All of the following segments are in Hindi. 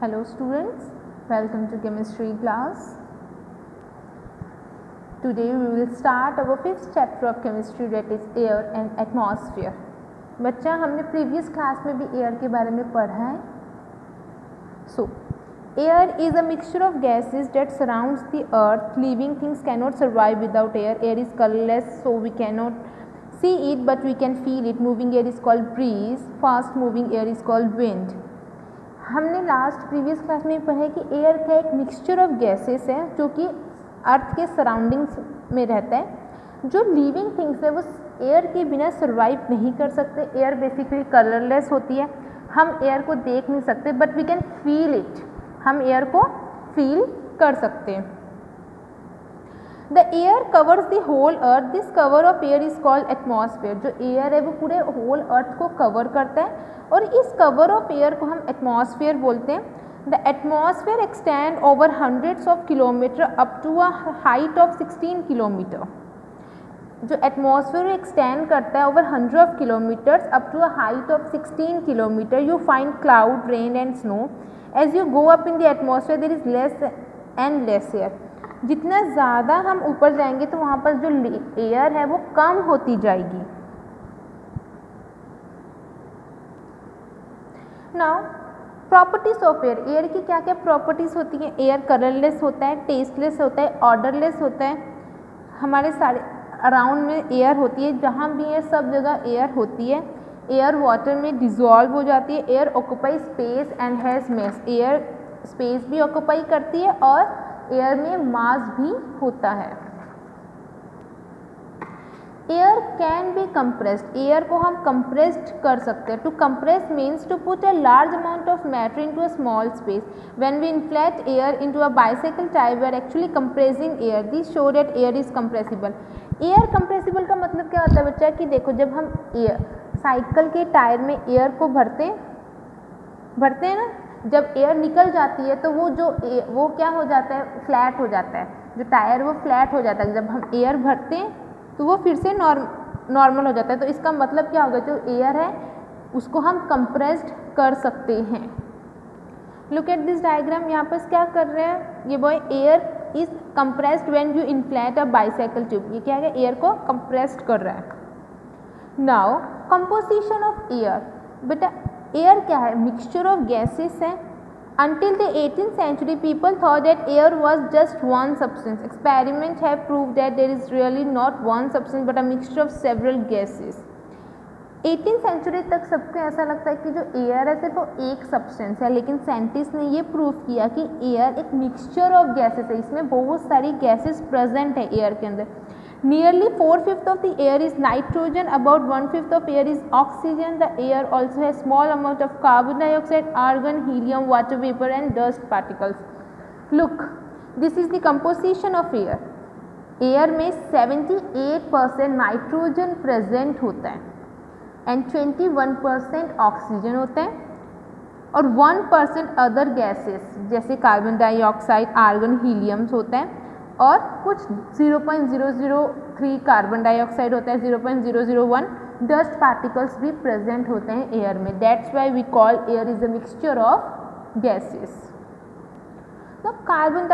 Hello students, welcome to chemistry class. Today we will start our fifth chapter of chemistry, that is air and atmosphere. बच्चा हमने previous class में भी air के बारे में पढ़ा है. So air is a mixture of gases that surrounds the earth. Living things cannot survive without air. Air is colorless, so we cannot see it, but we can feel it. Moving air is called breeze. Fast moving air is called wind. हमने लास्ट प्रीवियस क्लास में पढ़ा कि एयर का एक मिक्सचर ऑफ गैसेस है जो कि अर्थ के सराउंडिंग्स में रहता है. जो लिविंग थिंग्स है वो एयर के बिना सर्वाइव नहीं कर सकते. एयर बेसिकली कलरलेस होती है. हम एयर को देख नहीं सकते but we can feel it. हम एयर को फील कर सकते हैं. The air covers the whole earth. This cover of air is called atmosphere. जो एयर है वो पूरे होल अर्थ को कवर करता है और इस कवर ऑफ एयर को हम एटमॉस्फेयर बोलते हैं. The atmosphere extend over hundreds of kilometre up to a height of 16 kilometre. जो एटमॉस्फेयर एक्सटेंड करता है over 100 of kilometres up to a height of 16 kilometre. You find cloud, rain and snow. As you go up in the atmosphere there is less and less air. जितना ज़्यादा हम ऊपर जाएंगे तो वहाँ पर जो एयर है वो कम होती जाएगी. Now properties of air. Air की क्या क्या प्रॉपर्टीज़ होती हैं. एयर कलरलेस होता है, टेस्टलेस होता है, ऑर्डरलेस होता है. हमारे सारे अराउंड में एयर होती है. जहाँ भी है सब जगह एयर होती है. एयर वाटर में डिजॉल्व हो जाती है. Air occupy space and has mass. Air space भी ऑक्यूपाई करती है और एयर में मास भी होता है. Air can be compressed. Air को हम कंप्रेस्ड कर सकते हैं. To compress means to put a large amount of matter into a small space. When we inflate air into a bicycle tyre we are actually compressing air. This show that air is compressible. Air compressible का मतलब क्या होता है बच्चा कि देखो जब हम एयर साइकिल के टायर में एयर को भरते हैं ना, जब एयर निकल जाती है तो वो क्या हो जाता है, फ्लैट हो जाता है. जो टायर वो फ्लैट हो जाता है. जब हम एयर भरते हैं तो वो फिर से नॉर्मल हो जाता है. तो इसका मतलब क्या होगा, जो एयर है उसको हम कंप्रेस्ड कर सकते हैं. Look at this diagram. यहाँ पर क्या कर रहे हैं ये boy. Air is compressed when you inflate a bicycle tube. ये क्या है, एयर को कंप्रेस्ड कर रहा है. Now composition of air. बेटा एयर क्या है, मिक्सचर ऑफ गैसेस है. Until the 18th century, people thought that air was just one substance. Experiments have proved that there is really not one substance but a mixture of several gases. 18th century तक सबको ऐसा लगता है कि जो एयर है सिर्फ वो एक सब्सटेंस है, लेकिन साइंटिस्ट ने ये प्रूव किया कि एयर एक मिक्सचर ऑफ गैसेस है. इसमें बहुत सारी गैसेस प्रेजेंट है एयर के अंदर. Nearly 4/5 of the air is nitrogen, about 1/5 of air is oxygen. The air also has small amount of carbon dioxide, argon, helium, water vapor and dust particles. Look, this is the composition of air. Air में 78% नाइट्रोजन प्रेजेंट होता है एंड 21% ऑक्सीजन होता है और 1% अदर गैसेस जैसे कार्बन डाइऑक्साइड, आर्गन, हीलियम्स होता है और कुछ 0.003 कार्बन डाइऑक्साइड होता है, 0.001 डस्ट पार्टिकल्स भी प्रेजेंट होते हैं एयर में. That's why we call air is a mixture of gases. तो carbon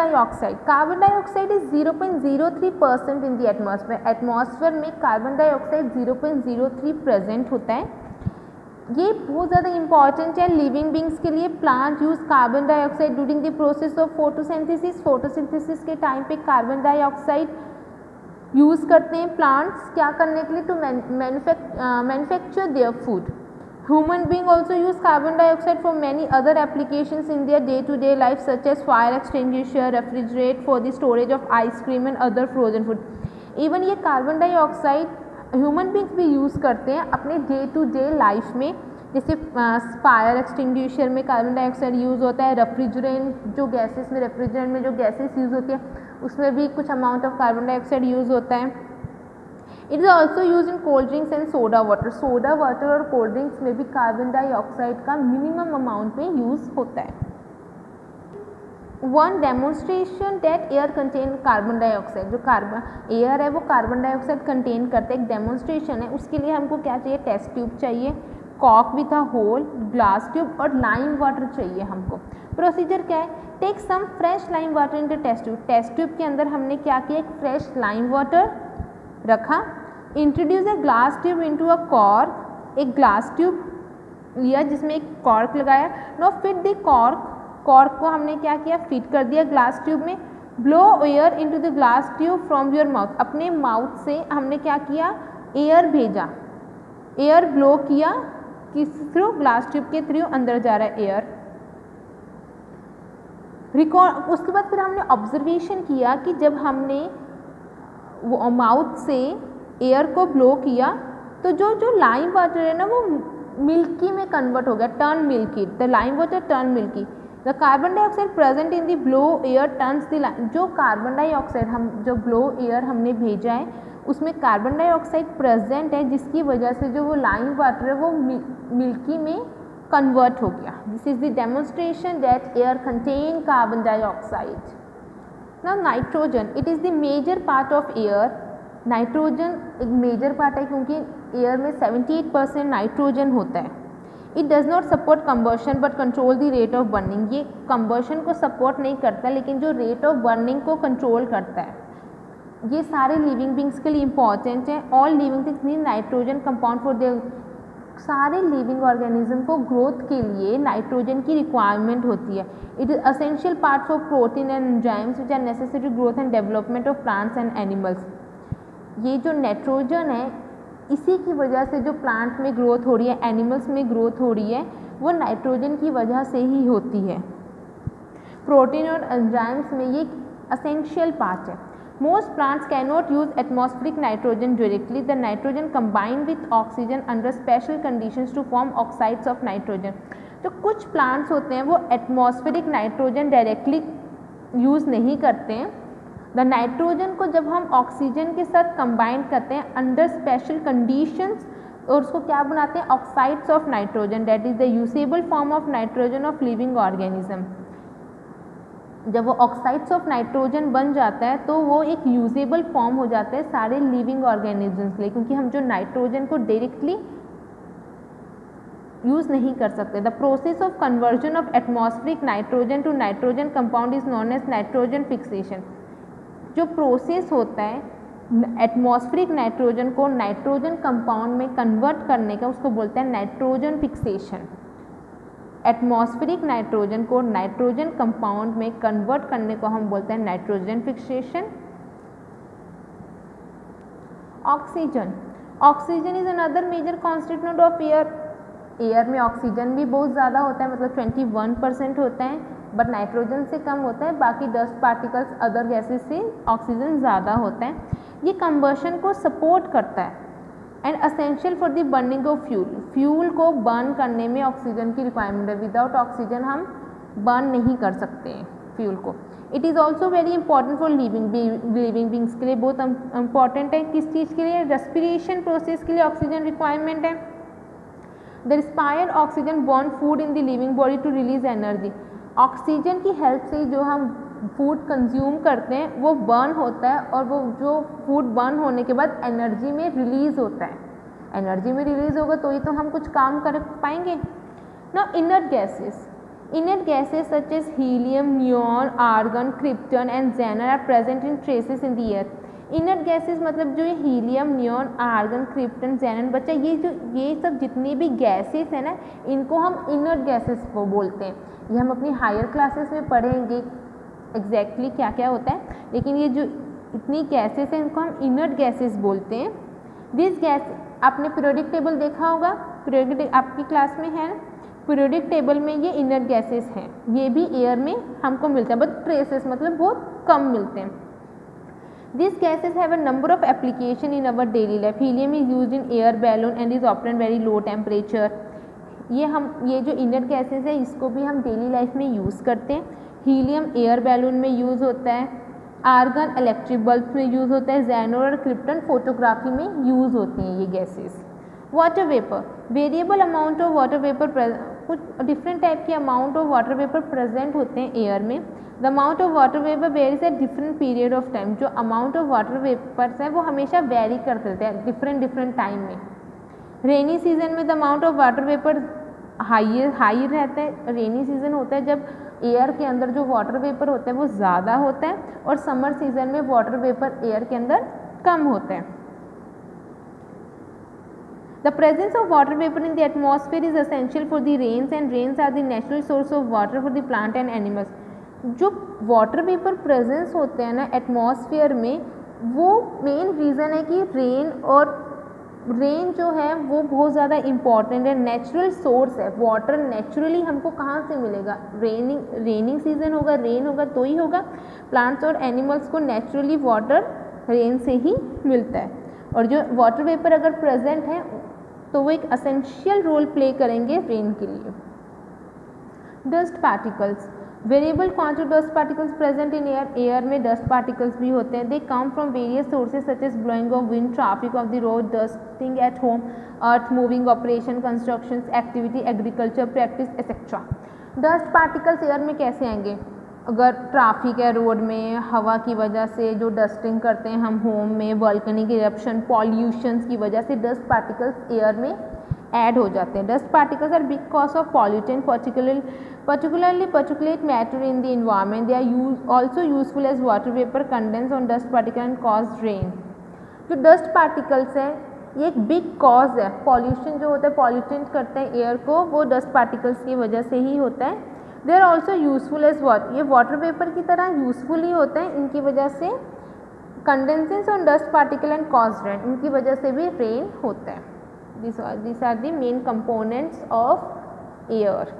dioxide is 0.03% in the atmosphere. Atmosphere में कार्बन डाइऑक्साइड 0.03 प्रेजेंट होता है. ये बहुत ज़्यादा इंपॉर्टेंट है लिविंग बींग्स के लिए. Plant use carbon dioxide during the process of photosynthesis. Photosynthesis के टाइम पे कार्बन डाइऑक्साइड यूज़ करते हैं प्लांट्स क्या करने के लिए, to manufacture their food. Human being also use carbon dioxide for many other applications in their day to day life such as fire extinguisher, refrigerate for the storage of ice cream and other frozen food. Even ये कार्बन डाइऑक्साइड ह्यूमन बींग्स भी यूज़ करते हैं अपने डे टू डे लाइफ में. जैसे फायर एक्सटिंग्विशर में कार्बन डाइऑक्साइड यूज़ होता है. रेफ्रिजरेंट जो गैसेस में रेफ्रिजरेंट में जो गैसेस यूज़ होती है उसमें भी कुछ amount of carbon dioxide use होता है. It is also use in cold drinks and soda water. Soda water और कोल्ड ड्रिंक्स में भी कार्बन डाइऑक्साइड का मिनिमम अमाउंट में यूज़ होता है. One demonstration that air contain carbon dioxide. जो कार्बन एयर है वो कार्बन डाइऑक्साइड कंटेन करता है. एक डेमोन्स्ट्रेशन है, उसके लिए हमको क्या चाहिए, टेस्ट ट्यूब चाहिए. कॉक with a hole, glass tube और लाइम वाटर चाहिए हमको। प्रोसीजर क्या है, take some fresh lime water in the test tube. Test tube के अंदर हमने क्या किया, एक फ्रेश लाइम वाटर रखा, introduce a glass tube into a cork, एक ग्लास ट्यूब लिया जिसमें एक कॉर्क लगाया। Now fit the cork, cork को हमने क्या किया, फिट कर दिया ग्लास ट्यूब में। Blow air into the glass tube from your mouth, अपने माउथ से हमने क्या किया, एयर भेजा, एयर ब्लो किया, किस थ्रू, ग्लास ट्यूब के थ्रू अंदर जा रहा है एयर। रिकॉर्ड, उसके बाद फिर हमने ऑब्जर्वेशन किया कि जब हमने वो माउथ से एयर को ब्लो किया तो जो लाइम वाटर है ना वो मिल्की में कन्वर्ट हो गया, turn milky, the lime water turn milky. The carbon dioxide present in the blow air turns the lime, जो कार्बन डाइऑक्साइड हम जो ब्लो एयर हमने भेजा है उसमें कार्बन डाइऑक्साइड प्रेजेंट है, जिसकी वजह से जो वो लाइम वाटर है वो मिल्की में कन्वर्ट हो गया। This is the demonstration that air contain carbon dioxide. Now nitrogen, it is the major part of air. Nitrogen एक मेजर पार्ट है क्योंकि एयर में 78% नाइट्रोजन होता है। It does not support combustion but control the rate of burning, ये कंबर्शन को सपोर्ट नहीं करता लेकिन जो रेट ऑफ बर्निंग को कंट्रोल करता है। ये सारे लिविंग बींग्स के लिए इंपॉर्टेंट है। All living things need nitrogen compound for their, सारे लिविंग ऑर्गेनिज्म को ग्रोथ के लिए नाइट्रोजन की रिक्वायरमेंट होती है। It is essential part for protein and enzymes which are necessary growth and development of plants and animals. ये जो नाइट्रोजन है इसी की वजह से जो प्लांट में ग्रोथ हो रही है, एनिमल्स में ग्रोथ हो रही है, वो नाइट्रोजन की वजह से ही होती है। प्रोटीन और एंजाइम्स में ये असेंशियल पार्ट है। Most plants cannot use atmospheric nitrogen directly. The nitrogen combined with oxygen under special conditions to form oxides of nitrogen. तो कुछ plants होते हैं वो atmospheric nitrogen directly use नहीं करते हैं। The nitrogen को जब हम oxygen के साथ combine करते हैं under special conditions और उसको क्या बनाते हैं, oxides of nitrogen, that is the usable form of nitrogen of living organism। जब वो ऑक्साइड्स ऑफ नाइट्रोजन बन जाता है तो वो एक यूजेबल फॉर्म हो जाता है सारे लिविंग ऑर्गेनिजम्स के लिए, क्योंकि हम जो नाइट्रोजन को डायरेक्टली यूज़ नहीं कर सकते। The process of conversion of atmospheric nitrogen to nitrogen compound is known as nitrogen fixation. जो प्रोसेस होता है एटमॉस्फेरिक नाइट्रोजन को नाइट्रोजन कंपाउंड में कन्वर्ट करने का उसको बोलते हैं नाइट्रोजन फिक्सेशन। एटमॉस्फेरिक नाइट्रोजन को नाइट्रोजन कंपाउंड में कन्वर्ट करने को हम बोलते हैं nitrogen fixation. Oxygen, oxygen is another major constituent of air. Air में ऑक्सीजन भी बहुत ज़्यादा होता है, मतलब 21% होता है, बट नाइट्रोजन से कम होता है। बाकी डस्ट पार्टिकल्स अदर गैसेस से ऑक्सीजन ज़्यादा होता है। ये कंबशन को सपोर्ट करता है and essential for the burning of fuel. Fuel को बर्न करने में ऑक्सीजन की रिक्वायरमेंट है। विदाउट ऑक्सीजन हम बर्न नहीं कर सकते हैं फ्यूल को। It is also very important for living beings के लिए, बहुत इंपॉर्टेंट है। किस चीज़ के लिए, रेस्पिरेशन प्रोसेस के लिए ऑक्सीजन रिक्वायरमेंट है। The respired oxygen burn food in the living body to release energy. Oxygen की हेल्प से जो हम फूड कंज्यूम करते हैं वो बर्न होता है और वो जो फूड बर्न होने के बाद एनर्जी में रिलीज़ होता है। एनर्जी में रिलीज़ होगा तो ही तो हम कुछ काम कर पाएंगे ना। Inert gases, inert gases such as helium, neon, argon, krypton and ज़ेनर are present in traces in the air. Inert gases मतलब जो helium, neon, argon, krypton, xenon, बच्चा ये सब जितनी भी गैसेस हैं ना इनको हम इनर्ट गैसेस को बोलते हैं। ये हम अपनी हायर क्लासेस में पढ़ेंगे एग्जैक्टली क्या क्या होता है, लेकिन ये जो इतनी गैसेस हैं इनको हम इनर्ट गैसेस बोलते हैं। दिस गैस, आपने पीरियोडिक टेबल देखा होगा, पीरियोडिक आपकी क्लास में है, पीरियोडिक टेबल में ये इनर्ट गैसेस हैं, ये भी एयर में हमको मिलते हैं, बट ट्रेसेस मतलब बहुत कम मिलते हैं। This gases have a number of application in our daily life. Helium is use in air balloon and is operate very low temperature. ये जो इनर्ट गैसेस है इसको भी हम डेली लाइफ में यूज़ करते हैं। हीलियम एयर बैलून में यूज़ होता है, आर्गन इलेक्ट्रिक बल्ब में यूज़ होता है, ज़ेनर और क्रिप्टन फोटोग्राफी में यूज़ होती हैं ये gases. Water vapour, variable amount of water vapour, कुछ डिफरेंट टाइप के amount of water vapour present होते हैं एयर में। The amount of water vapour varies at different period of time. जो अमाउंट ऑफ वाटर वेपर्स हैं वो हमेशा वेरी करते रहते हैं डिफरेंट टाइम में। रेनी सीजन में the amount of water vapour high रहता है। रेनी सीजन होता है जब एयर के अंदर जो वाटर वेपर होता है वो ज़्यादा होता है, और समर सीजन में वाटर वेपर एयर के अंदर कम होता है। The presence of water vapor in the atmosphere is essential for the rains, and rains are the natural source of water for the plant and animals. जो वाटर वेपर प्रेजेंस होते हैं ना एटमॉस्फेयर में, वो मेन रीज़न है कि रेन जो है वो बहुत ज़्यादा इम्पॉर्टेंट है, नेचुरल सोर्स है। वाटर नेचुरली हमको कहाँ से मिलेगा? रेनिंग सीजन होगा, रेन होगा तो ही होगा। प्लांट्स और एनिमल्स को नेचुरली वाटर रेन से ही मिलता है, और जो वाटर वेपर अगर प्रेजेंट है तो वो एक असेंशियल रोल प्ले करेंगे रेन के लिए। Dust particles, variable quantity dust particles present in air में डस्ट पार्टिकल्स भी होते हैं। They come from various sources such as blowing of wind, traffic of the road, dusting at home, earth moving operation, construction activity, agriculture practice etcetera. Dust particles air में कैसे आएंगे? अगर ट्रैफिक है रोड में, हवा की वजह से जो डस्टिंग करते हैं हम होम में, वॉल्केनिक इरप्शन, पॉल्यूशंस की वजह से डस्ट पार्टिकल्स एयर में ऐड हो जाते हैं। Dust particles are big cause of pollutant particularly particulate matter in the environment. They are also useful as water vapor, condense on dust particle and cause rain. जो डस्ट पार्टिकल्स हैं ये एक बिग कॉज है। पॉल्यूशन जो होता है, पॉल्यूटेंट करते हैं एयर को, वो डस्ट पार्टिकल्स की वजह से ही होता है। They are also useful as water, ये वाटर वेपर की तरह यूजफुल ही होते हैं। इनकी वजह से condenses on dust particle and cause rain, इनकी वजह से भी रेन होता है। This are the main components of air.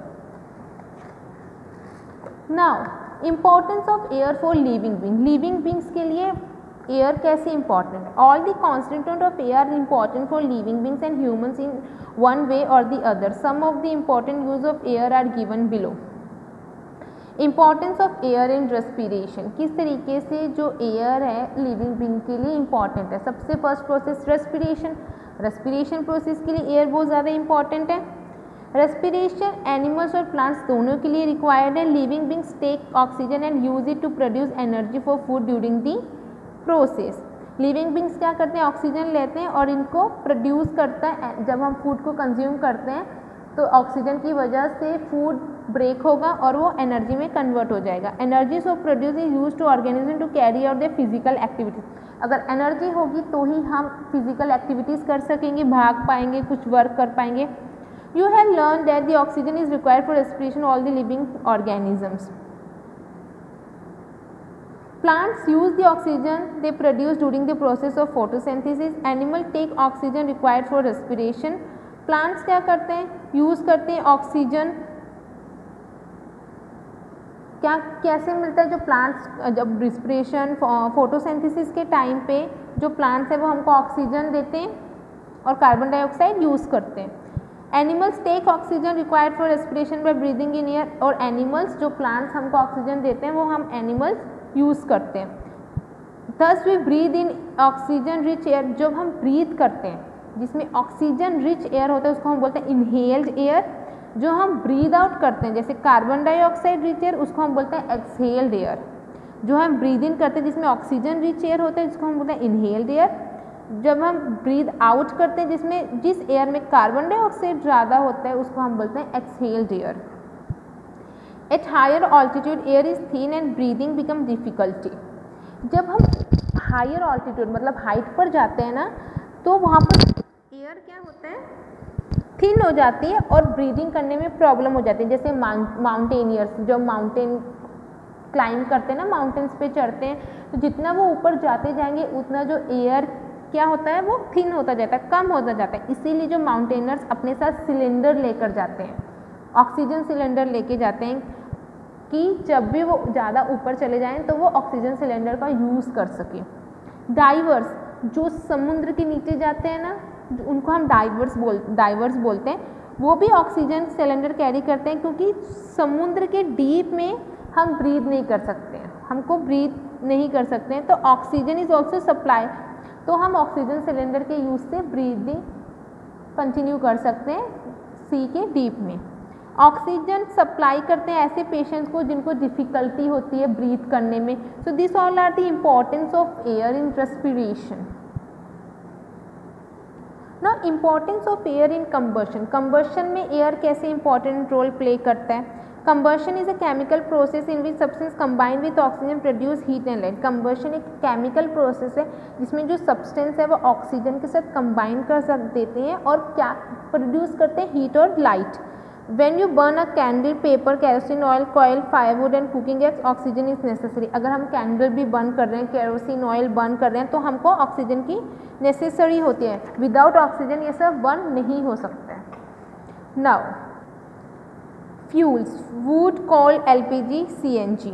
Now importance of air for living being, living beings के लिए एयर कैसे इंपॉर्टेंट है? All the constituent of air important for living beings and humans in one way और the other. Some of the important use of air are given below. Importance of air in respiration, किस तरीके से जो एयर है लिविंग बींग के लिए इंपॉर्टेंट है। सबसे first process respiration, respiration process के लिए एयर बहुत ज़्यादा इंपॉर्टेंट है। रेस्पिरेशन एनिमल्स और प्लांट्स दोनों के लिए रिक्वायर्ड है। Living beings take oxygen and use it to produce energy for food during the process. Living beings क्या करते हैं? ऑक्सीजन लेते हैं और इनको प्रोड्यूस करता है। जब हम फूड को कंज्यूम करते हैं तो ऑक्सीजन की वजह से फूड ब्रेक होगा और वो एनर्जी में कन्वर्ट हो जाएगा। Energy so produce is use to organism to carry out the physical activities. अगर एनर्जी होगी तो ही हम फिजिकल एक्टिविटीज़ कर सकेंगे, भाग पाएंगे, कुछ वर्क कर पाएंगे। You have learned that the oxygen is required for respiration of all the living organisms. Plants use the oxygen they produce during the process of photosynthesis. Animals take oxygen required for respiration. Plants क्या करते हैं? यूज़ करते हैं ऑक्सीजन। क्या कैसे मिलता है? जो प्लांट्स जब रिस्पिरेशन फोटोसिंथेसिस के टाइम पे जो प्लांट्स है वो हमको ऑक्सीजन देते हैं और कार्बन डाइऑक्साइड यूज़ करते हैं। Animals take oxygen required for respiration by breathing in air, और एनिमल्स जो प्लांट्स हमको ऑक्सीजन देते हैं वो हम एनिमल्स यूज़ करते हैं। Thus we breathe in oxygen rich air, जब हम ब्रीथ करते हैं जिसमें ऑक्सीजन रिच एयर होता है उसको हम बोलते हैं इनहेल्ड एयर। जो हम ब्रीद आउट करते हैं जैसे कार्बन डाइऑक्साइड रिच एयर उसको हम बोलते हैं एक्सहेल्ड एयर। जो हम ब्रीद इन करते हैं जिसमें ऑक्सीजन रिच एयर होता है जिसको हम बोलते हैं इनहेल्ड एयर। जब हम ब्रीद आउट करते हैं जिस एयर में कार्बन डाइऑक्साइड ज़्यादा होता है उसको हम बोलते हैं exhaled air. At higher altitude air is thin and breathing become difficulty. जब हम हायर ऑल्टीट्यूड मतलब हाइट पर जाते हैं ना तो वहाँ पर एयर क्या होता है? थिन हो जाती है और ब्रीदिंग करने में प्रॉब्लम हो जाती है। जैसे माउंटेनियर्स जो माउंटेन क्लाइंब करते हैं ना, माउंटेन्स पे चढ़ते हैं, तो जितना वो ऊपर जाते जाएंगे उतना जो एयर क्या होता है वो थिन होता जाता है, कम होता जाता है। इसीलिए जो माउंटेनर्स अपने साथ सिलेंडर लेकर जाते हैं, ऑक्सीजन सिलेंडर लेके जाते हैं कि जब भी वो ज़्यादा ऊपर चले जाएं तो वो ऑक्सीजन सिलेंडर का यूज़ कर सकें। डाइवर्स जो समुद्र के नीचे जाते हैं ना उनको हम डाइवर्स बोलते हैं, वो भी ऑक्सीजन सिलेंडर कैरी करते हैं क्योंकि समुद्र के डीप में हम ब्रीथ नहीं कर सकते हैं, हमको ब्रीथ नहीं कर सकते हैं, तो ऑक्सीजन इज ऑल्सो सप्लाई, तो हम ऑक्सीजन सिलेंडर के यूज़ से ब्रीदिंग कंटिन्यू कर सकते हैं सी के डीप में। ऑक्सीजन सप्लाई करते हैं ऐसे पेशेंट्स को जिनको डिफ़िकल्टी होती है ब्रीथ करने में। So this all are the importance of air in respiration. Now importance of air in combustion, combustion में एयर कैसे इंपॉर्टेंट रोल प्ले करता है। Combustion is a chemical process in which substance combined with oxygen produce heat and light. Combustion एक केमिकल प्रोसेस है जिसमें जो सब्सटेंस है वो ऑक्सीजन के साथ कंबाइन कर देते हैं और क्या प्रोड्यूस करते हैं, हीट और light. When you burn a candle, paper, kerosene oil, coal, firewood and cooking gas, oxygen is necessary। अगर हम कैंडल भी बर्न कर रहे हैं, केरोसिन ऑयल बर्न कर रहे हैं तो हमको ऑक्सीजन की नेसेसरी होती है। विदाउट ऑक्सीजन ये सब बर्न नहीं हो सकता है। Now fuels, wood, coal, LPG, CNG.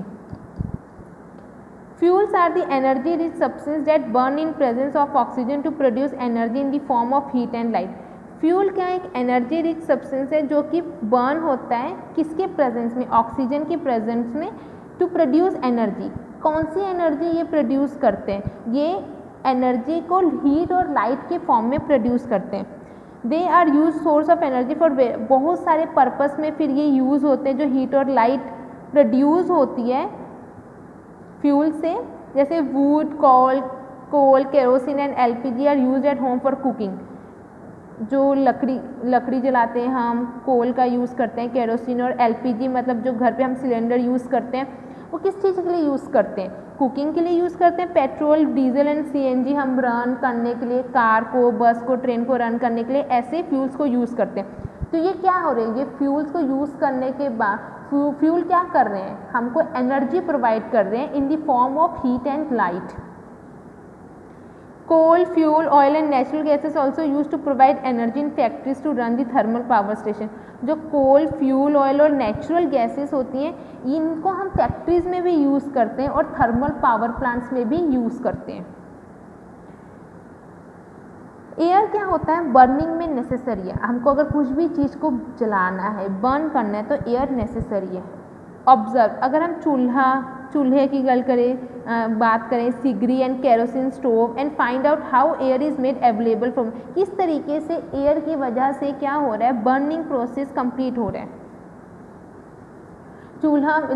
Fuels are the energy rich substance that burn in presence of oxygen to produce energy in the form of heat and light। Fuel क्या एक एनर्जी रिच सब्सटेंस है जो कि बर्न होता है किसके प्रेजेंस में, ऑक्सीजन के प्रेजेंस में, टू प्रोड्यूस एनर्जी। कौन सी एनर्जी ये प्रोड्यूस करते हैं, ये एनर्जी को हीट और लाइट के फॉर्म में प्रोड्यूस करते हैं। They are use source of energy for बहुत सारे पर्पस में फिर ये यूज़ होते हैं जो हीट और लाइट प्रोड्यूस होती है फ्यूल से, जैसे wood, coal, kerosene and LPG are use at home for cooking. जो लकड़ी जलाते हैं हम, कोल का यूज़ करते हैं, केरोसिन और एलपीजी मतलब जो घर पे हम सिलेंडर यूज़ करते हैं वो किस चीज़ के लिए यूज़ करते हैं, कुकिंग के लिए यूज़ करते हैं। पेट्रोल, डीजल एंड सीएनजी हम रन करने के लिए, कार को, बस को, ट्रेन को रन करने के लिए ऐसे फ्यूल्स को यूज़ करते हैं। तो ये क्या हो रहा है, ये फ्यूल्स को यूज़ करने के बाद फ्यूल क्या कर रहे हैं, हमको एनर्जी प्रोवाइड कर रहे हैं in the form of heat and light. Coal, fuel, oil and natural gases also used to provide energy in factories to run the thermal power station। जो कोल, फ्यूल, ऑयल और नेचुरल गैसेस होती हैं इनको हम फैक्ट्रीज में भी यूज़ करते हैं और थर्मल पावर प्लांट्स में भी यूज़ करते हैं। एयर क्या होता है, बर्निंग में नेसेसरी है। हमको अगर कुछ भी चीज़ को जलाना है, बर्न करना है तो एयर नेसेसरी है। ऑब्जर्व, अगर हम चूल्हे की बात करें, sigri and kerosene stove and find out how air is made available from, किस तरीके से एयर की वजह से क्या हो रहा है, बर्निंग प्रोसेस कंप्लीट हो रहा है।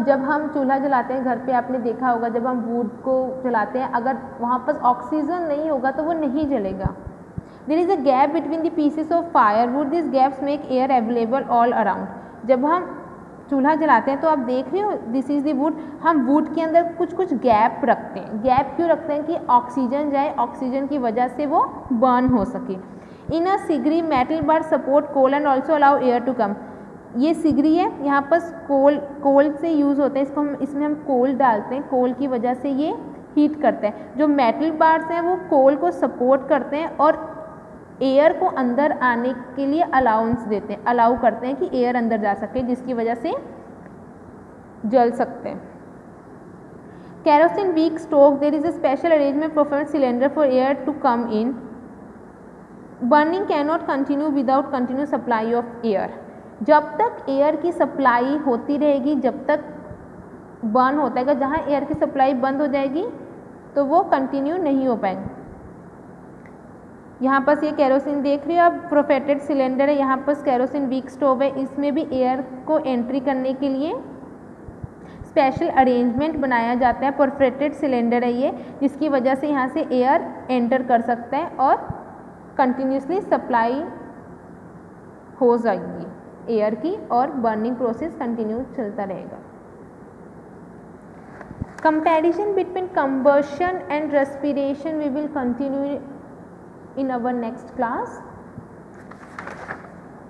जब हम चूल्हा जलाते हैं घर पे, आपने देखा होगा जब हम वुड को जलाते हैं अगर वहाँ पर ऑक्सीजन नहीं होगा तो वो नहीं जलेगा। There is a gap between the pieces of firewood, this gaps make air available all around. जब हम चूल्हा जलाते हैं तो आप देख रहे हो, दिस इज़ द वुड, हम वुड के अंदर कुछ गैप रखते हैं। गैप क्यों रखते हैं, कि ऑक्सीजन जाए, ऑक्सीजन की वजह से वो बर्न हो सके। In a sigri metal bar support coal and also allow air to come. ये सिगरी है, यहाँ पर कोल से यूज़ होते हैं, इसमें हम कोल डालते हैं, कोल की वजह से ये हीट करते हैं। जो मेटल बार्स हैं वो कोल को सपोर्ट करते हैं और एयर को अंदर आने के लिए अलाउंस देते हैं, अलाउ करते हैं कि एयर अंदर जा सके, जिसकी वजह से जल सकते हैं। Kerosene wick stove, there is a special arrangement profile cylinder for air to come in. Burning can not continue without continue supply of air. जब तक एयर की सप्लाई होती रहेगी, जब तक बर्न होता है, जहाँ एयर की सप्लाई बंद हो जाएगी तो वो कंटिन्यू नहीं हो पाएंगे। यहाँ पर ये केरोसिन देख रहे हो आप, प्रोफेटेड सिलेंडर है, यहाँ पर केरोसिन वीक स्टोव है, इसमें भी एयर को एंट्री करने के लिए स्पेशल अरेंजमेंट बनाया जाता है। परफोरेटेड सिलेंडर है ये, जिसकी वजह से यहाँ से एयर एंटर कर सकता है और कंटिन्यूसली सप्लाई हो जाएगी एयर की और बर्निंग प्रोसेस कंटिन्यू चलता रहेगा। Comparison between combustion and respiration we will continue in our next class.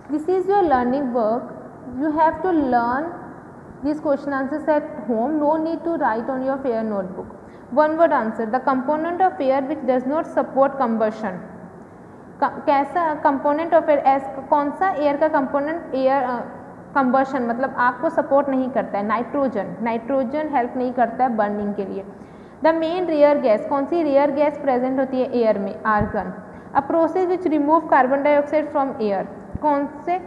This is your learning work. You have to learn these question answers at home. No need to write on your fair notebook. One word answer. The component of air which does not support combustion. कैसा कंपोनेंट ऑफ एयर, कौन सा एयर का कंपोनेंट एयर कंबशन मतलब आग को सपोर्ट नहीं करता है, नाइट्रोजन हेल्प नहीं करता है बर्निंग के लिए। द मेन रेयर गैस, कौन सी रेयर गैस प्रेजेंट होती है एयर में, argon. A process which remove carbon dioxide from air, कौन से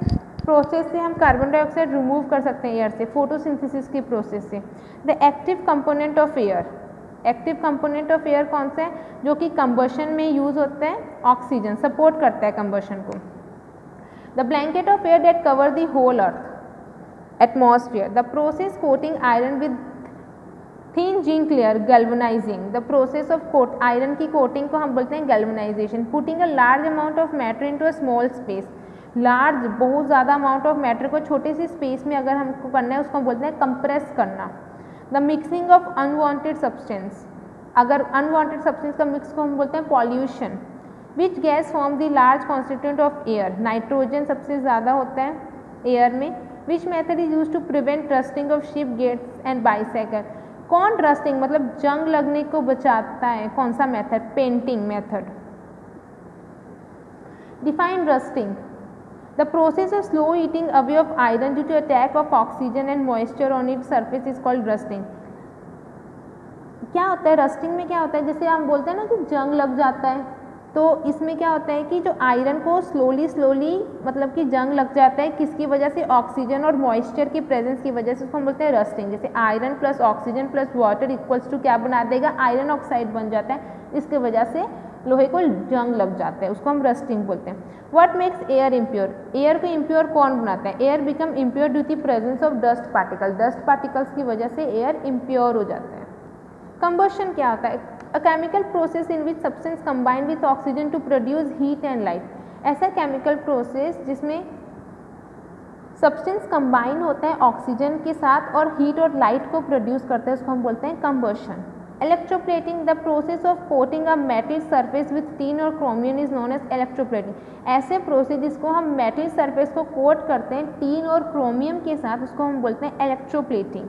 प्रोसेस से हम कार्बन डाइऑक्साइड रिमूव कर सकते हैं एयर से, फोटोसिंथेसिस की प्रोसेस से। The active component of air, active component of air कौन सा है, जो कि कंबशन में यूज होता है, ऑक्सीजन सपोर्ट करता है कंबशन को। The blanket of air that cover the whole earth, atmosphere. The process coating iron with thin zinc layer galvanising the process of coat iron की कोटिंग को हम बोलते हैं galvanisation. Putting a large amount of matter into a small space. Large बहुत ज़्यादा अमाउंट ऑफ मैटर को छोटे सी स्पेस में अगर हमको करना है उसको हम बोलते हैं कंप्रेस करना. The mixing of unwanted substance. अगर अनवांटेड सब्सटेंस का मिक्स को हम बोलते हैं pollution. Which gas form the large constituent of air. Nitrogen सबसे ज़्यादा होता है एयर में. Which method is use to prevent rusting of ship gates and bicycle. कौन रस्टिंग मतलब जंग लगने को बचाता है, कौन सा method? Painting method. Define rusting. The process of slow eating away of iron due to attack of oxygen and moisture on its surface is called rusting. क्या होता है रस्टिंग में? क्या होता है जैसे हम बोलते हैं ना कि जंग लग जाता है, तो इसमें क्या होता है कि जो आयरन को स्लोली मतलब कि जंग लग जाता है, किसकी वजह से? ऑक्सीजन और मॉइस्चर की प्रेजेंस की वजह से. उसको हम बोलते हैं रस्टिंग. जैसे iron plus oxygen plus water equals to क्या बना देगा? आयरन ऑक्साइड बन जाता है. इसकी वजह से लोहे को जंग लग जाता है, उसको हम रस्टिंग बोलते हैं. What makes air impure. Air को इम्प्योर कौन बनाता है? Air become impure due to presence of dust particle. Dust particles की वजह से एयर इम्प्योर हो जाता है. कंबशन क्या होता है? A chemical process in which substance combine with oxygen to produce heat and light. ऐसा केमिकल प्रोसेस जिसमें सब्सटेंस कंबाइन होता है ऑक्सीजन के साथ और हीट और लाइट को प्रोड्यूस करता है, उसको हम बोलते हैं combustion. Electroplating, the process of coating a metal surface with tin or chromium is known as electroplating. ऐसे प्रोसेस जिसको हम मेटल सरफेस को कोट करते हैं टीन और क्रोमियम के साथ, उसको हम बोलते हैं electroplating.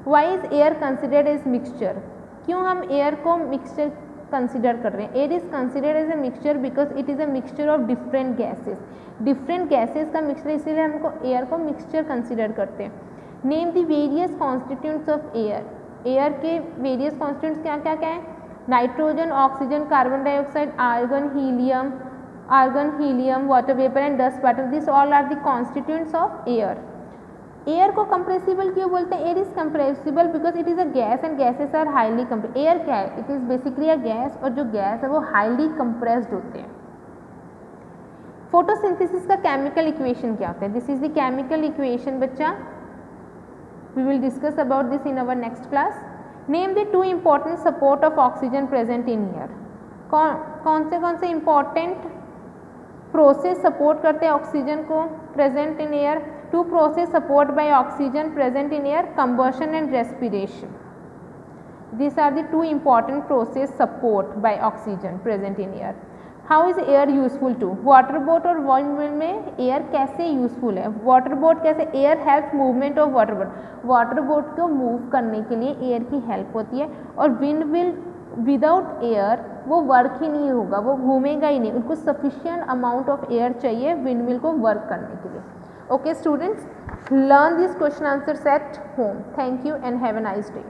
Why is air considered as mixture. क्यों हम एयर को मिक्सचर कंसिडर कर रहे हैं? Air is considered as a mixture because it is a mixture of different gases. Different gases का मिक्सचर, इसीलिए हमको एयर को मिक्सचर कंसिडर करते हैं. Name the various constituents of air. Air के वेरियस कॉन्स्टिट्यूएंट्स क्या क्या क्या है? Nitrogen, oxygen, carbon dioxide, argon helium, water vapour and dust particle. This all are the constituents of air. Air को कंप्रेसिबल क्यों बोलते हैं? Air is compressible because it is a gas and gases are highly compress. Air क्या है? It is basically a gas, और जो गैस है वो हाईली कंप्रेस्ड होते हैं. फोटोसिंथेसिस का केमिकल इक्वेशन क्या होता है? This is the chemical equation बच्चा. We will discuss about this in our next class. Name the two important support of oxygen present in air. कौन से important process support करते हैं ऑक्सीजन को present in air? Two process support by oxygen present in air: combustion and respiration. These are the two important process support by oxygen present in air. How is air useful to. Water boat और विंड में एयर कैसे यूजफुल है? वाटर बोट कैसे? Air help movement of water boat. Water boat को मूव करने के लिए एयर की हेल्प होती है. और विंड विल विदाउट एयर वो वर्क ही नहीं होगा, वो घूमेगा ही नहीं. उनको सफिशिएंट अमाउंट ऑफ एयर चाहिए विंड मिल को वर्क करने के लिए. Okay students, learn this question answer set home. Thank you and have a nice day.